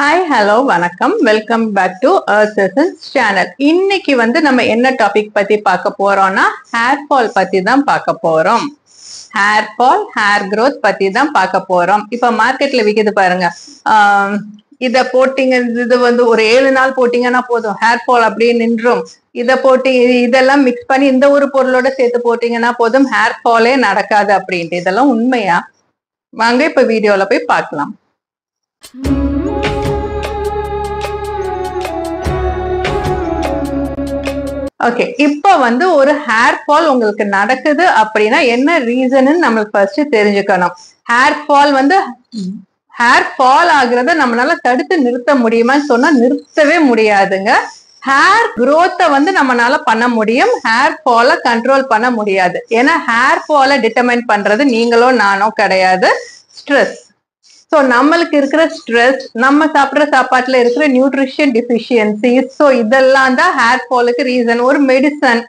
Hi hello வணக்கம், welcome back to Earth Essence channel. இன்னைக்கு நம்ம என்ன டாபிக் பத்தி பார்க்க போறோம்னா ஹேர் ஃபால் பத்தி தான் பார்க்க போறோம். ஹேர் ஃபால், ஹேர் growth பத்தி தான் பார்க்க போறோம். இப்ப மார்க்கெட்ல விக்குது பாருங்க, இத போட்டீங்க, இது ஒரு 7 நாள் போட்டீங்கன்னா போதும் ஹேர் ஃபால் அப்படியே நின்றும். இத போட்டு இதெல்லாம் மிக்ஸ் பண்ணி இந்த ஒரு பொருளோட சேர்த்து போட்டீங்கன்னா போதும் ஹேர் ஃபாலே நடக்காது அப்படின்ட்டு. இதெல்லாம் உண்மையா? வாங்க இப்ப வீடியோல போய் பார்க்கலாம். ஓகே, இப்ப ஒரு ஹேர் ஃபால் உங்களுக்கு நடக்குது அப்படின்னா என்ன ரீசன் நம்மளுக்கு ஃபர்ஸ்ட் தெரிஞ்சுக்கணும். ஹேர் ஃபால் ஆகுறத நம்மளால தடுத்து நிறுத்த முடியுமான்னு சொன்னா நிறுத்தவே முடியாதுங்க. ஹேர் growth நம்மளால பண்ண முடியும், ஹேர் ஃபால கண்ட்ரோல் பண்ண முடியாது. ஏன்னா ஹேர் ஃபால டிட்டர்மைன் பண்றது நீங்களோ நானோ கிடையாது, ஸ்ட்ரெஸ். ஸோ நம்மளுக்கு இருக்கிற ஸ்ட்ரெஸ், நம்ம சாப்பிட்ற சாப்பாட்டுல இருக்கிற நியூட்ரிஷன் டிஃபிஷியன்சிஸ், ஸோ இதெல்லாம் தான் ஹேர் ஃபாலுக்கு ரீசன். ஒரு மெடிசன்,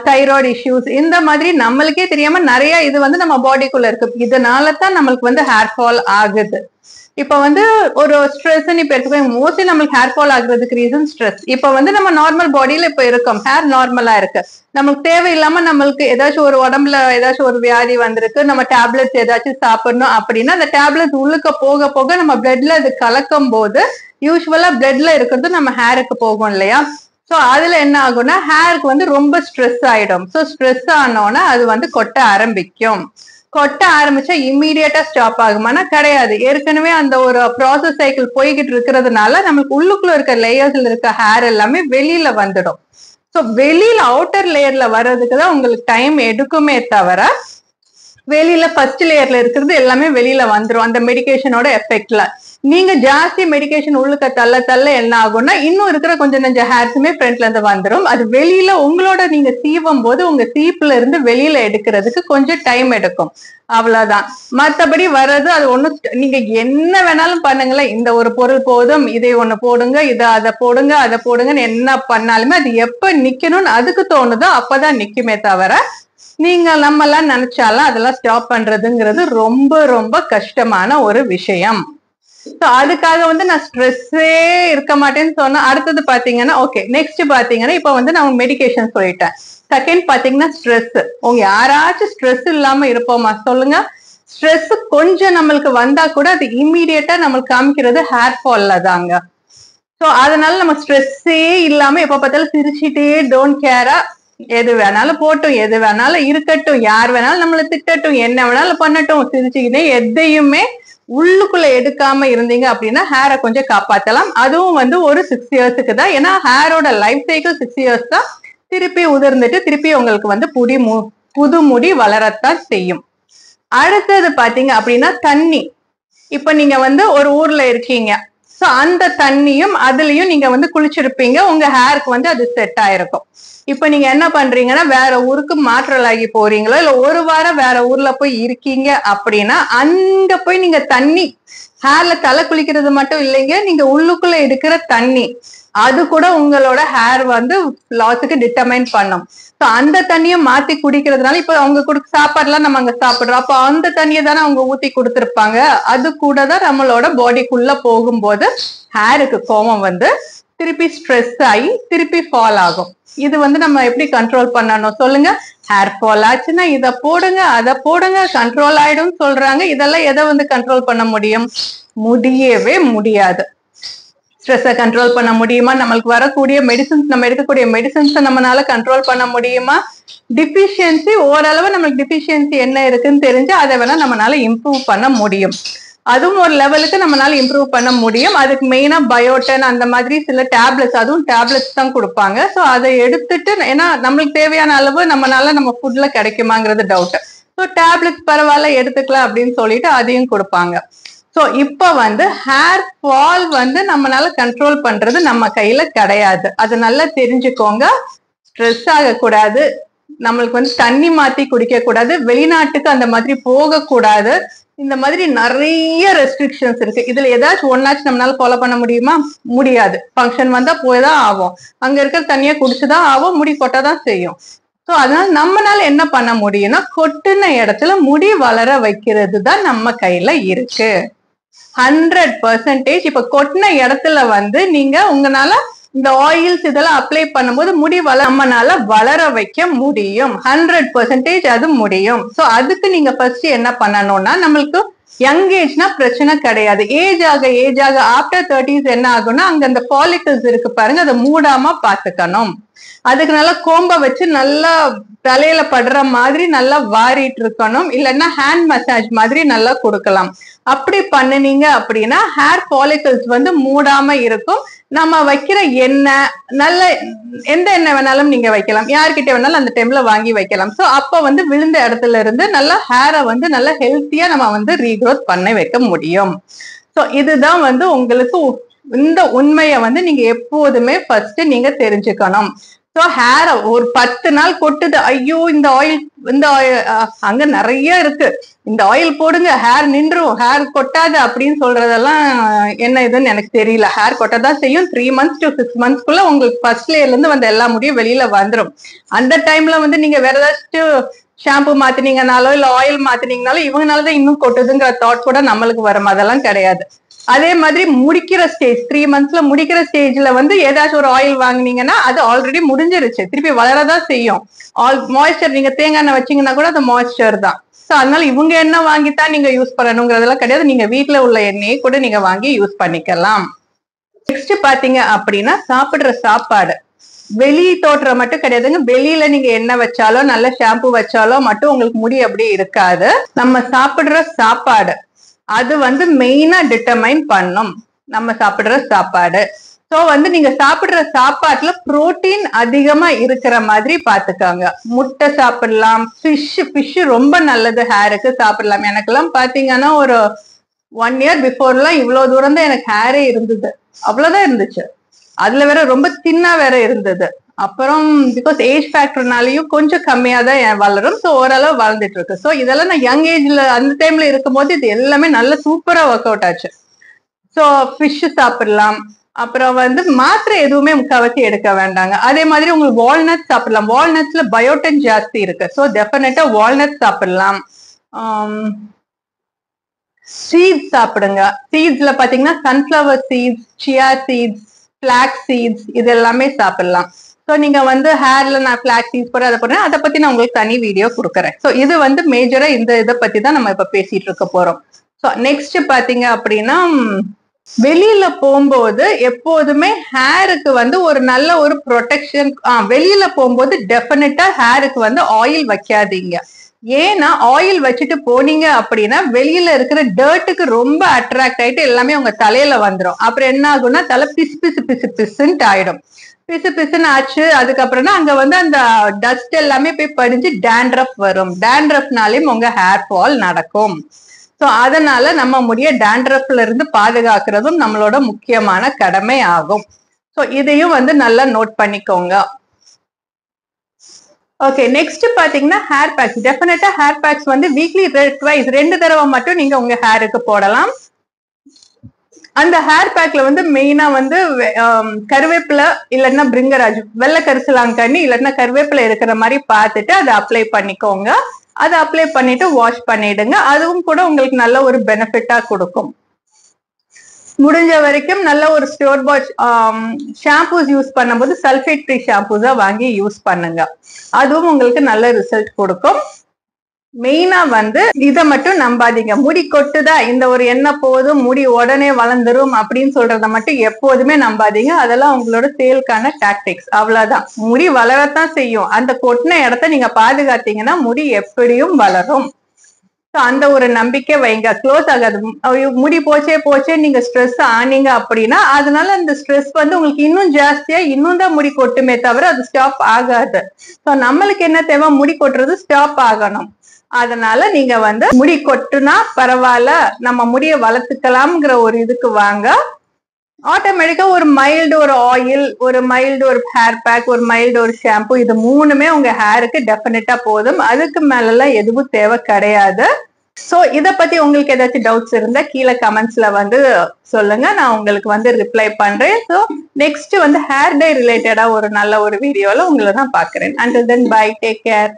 தைராய்டு இஷ்யூஸ், இந்த மாதிரி நம்மளுக்கே தெரியாம நிறைய இது நம்ம பாடிக்குள்ள இருக்கு. இதனால தான் நம்மளுக்கு ஹேர் ஃபால் ஆகுது. இப்ப ஒரு ஸ்ட்ரெஸ் இப்ப இருக்கு, மோஸ்ட்லி நம்மளுக்கு ஹேர் ஃபால் ஆகுறதுக்கு ரீசன் ஸ்ட்ரெஸ். இப்ப நம்ம நார்மல் பாடியில இப்ப இருக்கோம், ஹேர் நார்மலா இருக்கு, நமக்கு தேவையில்லாம நம்மளுக்கு ஏதாச்சும் ஒரு உடம்புல ஏதாச்சும் ஒரு வியாதி வந்திருக்கு, நம்ம டேப்லெட்ஸ் ஏதாச்சும் சாப்பிடணும் அப்படின்னா அந்த டேப்லெட் உள்ளுக்க போக போக நம்ம பிளட்ல அது கலக்கும் போது யூஸ்வலா பிளட்ல இருக்கிறது நம்ம ஹேருக்கு போகும் இல்லையா? சோ அதுல என்ன ஆகும்னா ஹேருக்கு ரொம்ப ஸ்ட்ரெஸ் ஆயிடும். சோ ஸ்ட்ரெஸ் ஆனோன்னா அது கொட்ட ஆரம்பிக்கும். கொட்ட ஆரம்பிச்சா இம்மீடியட்டா ஸ்டாப் ஆகுமானா கிடையாது. ஏற்கனவே அந்த ஒரு ப்ராசஸ் சைக்கிள் போய்கிட்டு இருக்கிறதுனால நம்மளுக்கு உள்ளுக்குள்ள இருக்க லேயர்ஸ்ல இருக்க ஹேர் எல்லாமே வெளியில வந்துடும். ஸோ வெளியில அவுட்டர் லேயர்ல வர்றதுக்கு தான் உங்களுக்கு டைம் எடுக்குமே தவிர வெளியில ஃபர்ஸ்ட் லேயர்ல இருக்கிறது எல்லாமே வெளியில வந்துடும் அந்த மெடிகேஷனோட எஃபெக்ட்ல. நீங்க ஜாஸ்தி மெடிகேஷன் உள்ளுக்க தள்ள தள்ள என்ன ஆகும்னா இன்னும் இருக்கிற கொஞ்சம் கொஞ்சம் ஹேர்ஸுமே ஃப்ரண்ட்ல இருந்து வந்துடும். அது வெளியில உங்களோட நீங்க சீவும் போது உங்க சீப்புல இருந்து வெளியில எடுக்கிறதுக்கு கொஞ்சம் டைம் எடுக்கும், அவ்வளவுதான். மற்றபடி வர்றது அது ஒண்ணும், நீங்க என்ன வேணாலும் பண்ணுங்களேன், இந்த ஒரு பொருள் போதும், இதை ஒண்ணு போடுங்க, அதை போடுங்க, அதை போடுங்கன்னு என்ன பண்ணாலுமே அது எப்ப நிக்கணும்னு அதுக்கு தோணுதோ அப்பதான் நிக்குமே தவிர நீங்க நம்ம எல்லாம் நினைச்சாலும் அதெல்லாம் ஸ்டாப் பண்றதுங்கிறது ரொம்ப ரொம்ப கஷ்டமான ஒரு விஷயம். அதுக்காக நான் ஸ்ட்ரெஸ்ஸே இருக்க மாட்டேன்னு சொன்னா அடுத்தது பாத்தீங்கன்னா ஓகே, நெக்ஸ்ட் பாத்தீங்கன்னா இப்ப நான் மெடிகேஷன் சொல்லிட்டேன். செகண்ட் பாத்தீங்கன்னா ஸ்ட்ரெஸ். உங்க யாராச்சும் ஸ்ட்ரெஸ் இல்லாம இருப்போமா சொல்லுங்க? ஸ்ட்ரெஸ் கொஞ்சம் நம்மளுக்கு வந்தா கூட அது இம்மீடியட்டா நம்மளுக்கு காமிக்கிறது ஹேர் ஃபால்ல தாங்க. சோ அதனால நம்ம ஸ்ட்ரெஸ்ஸே இல்லாம எப்ப பார்த்தாலும் சிரிச்சுட்டே டோன்ட் கேரா, எது வேணாலும் போட்டும், எது வேணாலும் இருக்கட்டும், யார் வேணாலும் நம்மளை திட்டட்டும், என்ன வேணாலும் பண்ணட்டும், சிரிச்சுக்கிட்டே எதையுமே உள்ளுக்குள்ள எடுக்காம இருந்தீங்க அப்படின்னா ஹேரை கொஞ்சம் காப்பாத்தலாம். அதுவும் ஒரு 6 இயர்ஸுக்கு தான். ஏன்னா ஹேரோட லைஃப் சைக்கிள் 6 இயர்ஸ் தான். திருப்பி உதிர்ந்துட்டு திருப்பி உங்களுக்கு புது முடி வளரத்தான் செய்யும். அடுத்தது பாத்தீங்க அப்படின்னா தண்ணி. இப்ப நீங்க ஒரு ஊர்ல இருக்கீங்க, சோ அந்த தண்ணியும் அதுலயும் நீங்க குளிச்சிருப்பீங்க, உங்க ஹேருக்கு அது செட் ஆயிருக்கும். இப்ப நீங்க என்ன பண்றீங்கன்னா வேற ஊருக்கு மாற்றலாகி போறீங்களோ இல்ல ஒரு வாரம் வேற ஊர்ல போய் இருக்கீங்க அப்படின்னா அங்க போய் நீங்க தண்ணி ஹேர்ல தலை குளிக்கிறது மட்டும் இல்லைங்க, நீங்க உள்ளுக்குள்ள எடுக்கிற தண்ணி அது கூட உங்களோட ஹேர் லாஸுக்கு டிட்டர்மைன் பண்ணும். ஸோ அந்த தண்ணியை மாத்தி குடிக்கிறதுனால இப்ப அவங்க சாப்பாடுலாம் நம்ம அங்க சாப்பிடுறோம், அப்போ அந்த தண்ணியை தானே அவங்க ஊத்தி கொடுத்துருப்பாங்க. அது கூட தான் நம்மளோட பாடிக்குள்ள போகும்போது ஹேருக்கு கோபம் திருப்பி ஸ்ட்ரெஸ் ஆகி திருப்பி ஃபால் ஆகும். இது நம்ம எப்படி கண்ட்ரோல் பண்ணணும் சொல்லுங்க? ஹேர் ஃபால் ஆச்சுன்னா இதை போடுங்க, அதை போடுங்க, கண்ட்ரோல் ஆயிடும் சொல்றாங்க. இதெல்லாம் எதை கண்ட்ரோல் பண்ண முடியும்? முடியவே முடியாது. ஸ்ட்ரெஸ்ஸை கண்ட்ரோல் பண்ண முடியுமா? நம்மளுக்கு வரக்கூடிய மெடிசன்ஸ், நம்ம எடுக்கக்கூடிய மெடிசன்ஸை நம்மளால கண்ட்ரோல் பண்ண முடியுமா? டிஃபிஷியன்சி, ஓரளவு நம்மளுக்கு டிஃபிஷியன்சி என்ன இருக்குன்னு தெரிஞ்சு அதை வேணா நம்மளால இம்ப்ரூவ் பண்ண முடியும். அதுவும் ஒரு லெவலுக்கு நம்மளால இம்ப்ரூவ் பண்ண முடியும். அதுக்கு மெயினா பயோட்டன் அந்த மாதிரி சில டேப்லெட்ஸ், அதுவும் டேப்லெட்ஸ் தான் கொடுப்பாங்க. ஸோ அதை எடுத்துட்டு, ஏன்னா நம்மளுக்கு தேவையான அளவு நம்ம ஃபுட்ல கிடைக்குமாங்கிறது டவுட். ஸோ டேப்லெட்ஸ் பரவாயில்ல எடுத்துக்கலாம் அப்படின்னு சொல்லிட்டு அதையும் கொடுப்பாங்க. ஸோ இப்போ ஹேர் ஃபால் நம்மளால கண்ட்ரோல் பண்றது நம்ம கையில கிடையாது. அது நல்லா தெரிஞ்சுக்கோங்க. ஸ்ட்ரெஸ் ஆகக்கூடாது, நம்மளுக்கு தண்ணி மாத்தி குடிக்க கூடாது, வெளிநாட்டுக்கு அந்த மாதிரி போக கூடாது. இந்த மாதிரி நிறைய ரெஸ்ட்ரிக்ஷன்ஸ் இருக்கு. இதுல ஏதாச்சும் ஒன்னாச்சும் நம்மளால ஃபாலோ பண்ண முடியுமா? முடியாது. ஃபங்க்ஷன் வந்தா போய்தான் ஆகும், அங்க இருக்கிற தண்ணியை குடிச்சுதான் ஆகும், முடி கொட்டதான் செய்யும். சோ அதனால நம்மளால என்ன பண்ண முடியும்னா கொட்டுன இடத்துல முடி வளர வைக்கிறது தான் நம்ம கையில இருக்கு. 100%. இப்ப கொட்டின இடத்துல வந்து நீங்க உங்களால இந்த ஆயில்ஸ் இதெல்லாம் அப்ளை பண்ணும்போது முடி நம்மனால வளர வைக்க முடியும். 100% அது முடியும். சோ அதுக்கு நீங்க ஃபர்ஸ்ட் என்ன பண்ணணும்னா, நம்மளுக்கு யங் ஏஜ்னா பிரச்சனை கிடையாது. ஏஜ் ஆக ஆஃப்டர் 30s என்ன ஆகும்னா, அங்க அந்த ஃபாலிகல்ஸ் இருக்கு பாருங்க, அதை மூடாம பாத்துக்கணும். அதுக்கு நல்லா கோம்ப வச்சு நல்லா தலையில படுற மாதிரி நல்லா வாரிட்டு இருக்கணும். இல்லைன்னா ஹேண்ட் மசாஜ் மாதிரி நல்லா கொடுக்கலாம். அப்படி பண்ணுனீங்க அப்படின்னா ஹேர் ஃபாலிகல்ஸ் வந்து மூடாம இருக்கும். நம்ம வைக்கிற எண்ணெய் நல்ல எந்த எண்ணெய் வேணாலும் நீங்க வைக்கலாம், யார்கிட்ட வேணாலும் அந்த டைம்ல வாங்கி வைக்கலாம். சோ அப்ப வந்து விழுந்த இடத்துல இருந்து நல்லா ஹேரை வந்து நல்லா ஹெல்த்தியா நம்ம வந்து ரீக்ரோத் பண்ண வைக்க முடியும். சோ இதுதான் வந்து உங்களுக்கு இந்த உண்மையை வந்து நீங்க எப்போதுமே ஃபர்ஸ்ட் நீங்க தெரிஞ்சுக்கணும். சோ ஹேர் ஒரு 10 நாள் கொட்டுது, ஐயோ இந்த ஆயில் அங்க நிறைய இருக்கு, இந்த ஆயில் போடுங்க ஹேர் நின்றும், ஹேர் கொட்டாது அப்படின்னு சொல்றதெல்லாம் என்ன இதுன்னு எனக்கு தெரியல. ஹேர் கொட்டதான் செய்யும். 3 months to 6 monthsக்குள்ள உங்களுக்கு ஃபர்ஸ்ட் லேயர்ல இருந்து வந்து எல்லா முடியும் வெளியில வந்துடும். அந்த டைம்ல வந்து நீங்க வேற ஏதாச்சும் ஷாம்பு மாத்தினீங்கனாலோ இல்ல ஆயில் மாத்தினீங்கனாலும் இவங்கனாலதான் இன்னும் கொட்டுதுங்கிற தாட் கூட நம்மளுக்கு வரும். அதெல்லாம் கிடையாது. அதே மாதிரி முடிக்கிற ஸ்டேஜ் 3 monthsல முடிக்கிற ஸ்டேஜ்ல வந்து ஏதாச்சும் ஒரு ஆயில் வாங்கினீங்கன்னா அது ஆல்ரெடி முடிஞ்சிருச்சு, திருப்பி வளரதான் செய்யும். மாய்ஸ்சர் நீங்க தேங்காய் எண்ணெய் வச்சீங்கன்னா கூட அது மாய்ஸ்சர் தான். சோ அதனால இவங்க எண்ணெய் வாங்கித்தான் நீங்க யூஸ் பண்ணணுங்கிறதெல்லாம் கிடையாது. நீங்க வீட்டுல உள்ள எண்ணெயை கூட நீங்க வாங்கி யூஸ் பண்ணிக்கலாம். நெக்ஸ்ட் பாத்தீங்க அப்படின்னா சாப்பிடுற சாப்பாடு வெளி தோற்றம் மட்டும் கிடையாதுங்க. வெளியில நீங்க எண்ணெய் வச்சாலோ நல்ல ஷாம்பு வச்சாலோ மட்டும் உங்களுக்கு முடி அப்படி இருக்காது. நம்ம சாப்பிடுற சாப்பாடு அது வந்து மெயினா டிட்டர்மைன் பண்ணும் நம்ம சாப்பிடுற சாப்பாடு. சோ வந்து நீங்க சாப்பிடுற சாப்பாட்டுல புரோட்டீன் அதிகமா இருக்கிற மாதிரி பாத்துக்காங்க. முட்டை சாப்பிடலாம், ஃபிஷ் ரொம்ப நல்லது ஹேருக்கு, சாப்பிடலாம். எனக்கெல்லாம் பாத்தீங்கன்னா ஒரு 1 year பிஃபோர்லாம் இவ்வளவு தூரம் தான் எனக்கு ஹேரே இருந்தது, அவ்வளவுதான் இருந்துச்சு. அதுல வேற ரொம்ப தின்னா வேற இருந்தது. அப்புறம் பிகாஸ் ஏஜ் ஃபேக்டர்னாலையும் கொஞ்சம் கம்மியா தான் வளரும். ஸோ ஓரளவு வளர்ந்துட்டு இருக்கு. ஸோ இதெல்லாம் நான் யங் ஏஜ்ல அந்த டைம்ல இருக்கும்போது இது எல்லாமே நல்ல சூப்பரா ஒர்க் அவுட் ஆச்சு. ஸோ ஃபிஷ் சாப்பிடலாம். அப்புறம் வந்து மாத்திரை எதுவுமே முக்கால்வாசி எடுக்க வேண்டாங்க. அதே மாதிரி உங்களுக்கு வால்நட் சாப்பிடலாம். வால்நட்ஸ்ல பயோட்டின் ஜாஸ்தி இருக்கு. ஸோ டெஃபினட்டா வால்நட் சாப்பிடலாம். சீட்ஸ் சாப்பிடுங்க. சீட்ஸ்ல பாத்தீங்கன்னா sunflower seeds, chia seeds, black seeds இது எல்லாமே சாப்பிடலாம். ஸோ நீங்க வந்து ஹேர்ல நான் பிளாக் சீட்ஸ் போடுறேன், அதை போடுறேன், அதை பத்தி நான் உங்களுக்கு தனி வீடியோ கொடுக்குறேன். ஸோ இது வந்து மேஜரா இந்த இதை பத்தி தான் நம்ம இப்ப பேசிட்டு இருக்க போறோம். ஸோ நெக்ஸ்ட் பாத்தீங்க அப்படின்னா வெளியில போகும்போது எப்போதுமே ஹேருக்கு வந்து ஒரு நல்ல ஒரு ப்ரொடெக்ஷன். வெளியில போகும்போது டெஃபினட்டா ஹேருக்கு வந்து ஆயில் வைக்காதீங்க. ஏன்னா ஆயில் வச்சுட்டு போனீங்க அப்படின்னா வெளியில இருக்கிற டர்ட்டுக்கு ரொம்ப அட்ராக்ட் ஆயிட்டு எல்லாமே உங்க தலையில வந்துடும். அப்புறம் என்ன ஆகும்னா தலை பிசுன்னு ஆயிடும். பிசுன்னு ஆச்சு. அதுக்கப்புறம்னா அங்க வந்து அந்த டஸ்ட் எல்லாமே போய் படிஞ்சு டேண்ட்ரஃப் வரும். டேண்ட்ரஃப்னாலையும் உங்க ஹேர் ஃபால் நடக்கும். சோ அதனால நம்ம முடிய டேண்ட்ரஃப்ல இருந்து பாதுகாக்கிறதும் நம்மளோட முக்கியமான கடமை ஆகும். சோ இதையும் வந்து நல்லா நோட் பண்ணிக்கோங்க. ஓகே, நெக்ஸ்ட் பாத்தீங்கன்னா ஹேர் பேக்ஸ். டெஃபினட்டா ஹேர் பேக்ஸ் வந்து வீக்லி ட்வைஸ் 2 தடவை மட்டும் நீங்க உங்க ஹேருக்கு போடலாம். அந்த ஹேர் பேக்ல வந்து மெயினா வந்து கருவேப்பிலை இல்லைன்னா பிரிங்கராஜ், வெள்ளை கரிசலாங்கண்ணி இல்லைன்னா கருவேப்பிலை இருக்கிற மாதிரி பார்த்துட்டு அதை அப்ளை பண்ணிக்கோங்க. அதை அப்ளை பண்ணிட்டு வாஷ் பண்ணிடுங்க. அதுவும் கூட உங்களுக்கு நல்ல ஒரு பெனிஃபிட்டா கொடுக்கும். முடிஞ்ச வரைக்கும் நல்ல ஒரு ஸ்டோர் பாட் ஷாம்பூஸ் யூஸ் பண்ணும்போது சல்ஃபேட் ஃப்ரீ ஷாம்பூஸா வாங்கி யூஸ் பண்ணுங்க. அதுவும் உங்களுக்கு நல்ல ரிசல்ட் கொடுக்கும். மெயினா வந்து இதை மட்டும் நம்பாதீங்க. முடி கொட்டுதா, இந்த ஒரு எண்ணெய் போதும் முடி உடனே வளர்ந்துரும் அப்படின்னு சொல்றத மட்டும் எப்போதுமே நம்பாதீங்க. அதெல்லாம் உங்களோட சேல்கான டாக்டிக்ஸ், அவ்வளவுதான். முடி வளரத்தான் செய்யும். அந்த கொட்டின இடத்த நீங்க பாதுகாத்தீங்கன்னா முடி எப்படியும் வளரும். அந்த ஒரு நம்பிக்கை வைங்க. க்ளோஸ் ஆகாது. முடி போச்சே நீங்க ஸ்ட்ரெஸ் ஆனீங்க அப்படின்னா அதனால அந்த ஸ்ட்ரெஸ் வந்து உங்களுக்கு இன்னும் ஜாஸ்தியா இன்னும் தான் முடி கொட்டுமே தவிர அது ஸ்டாப் ஆகாது. ஸோ நம்மளுக்கு என்ன தேவை, முடி கொட்டுறது ஸ்டாப் ஆகணும். அதனால நீங்க வந்து முடி கொட்டுனா பரவாயில்ல, நம்ம முடியை வளர்த்துக்கலாம்ங்கிற ஒரு இதுக்கு வாங்க. ஆட்டோமேட்டிக்கா ஒரு மைல்டு ஒரு ஆயில், ஒரு மைல்டு ஒரு ஹேர் பேக், ஒரு மைல்டு ஒரு ஷாம்பு, இது 3மே உங்க ஹேருக்கு டெஃபினட்டா போதும். அதுக்கு மேலெல்லாம் எதுவும் தேவை கிடையாது. சோ இத பத்தி உங்களுக்கு ஏதாச்சும் டவுட்ஸ் இருந்தா கீழே கமெண்ட்ஸ்ல வந்து சொல்லுங்க, நான் உங்களுக்கு வந்து ரிப்ளை பண்றேன். ஸோ நெக்ஸ்ட் வந்து ஹேர் டை ரிலேட்டடா ஒரு நல்ல ஒரு வீடியோல உங்களை நான் பாக்குறேன். Until then, bye, take care.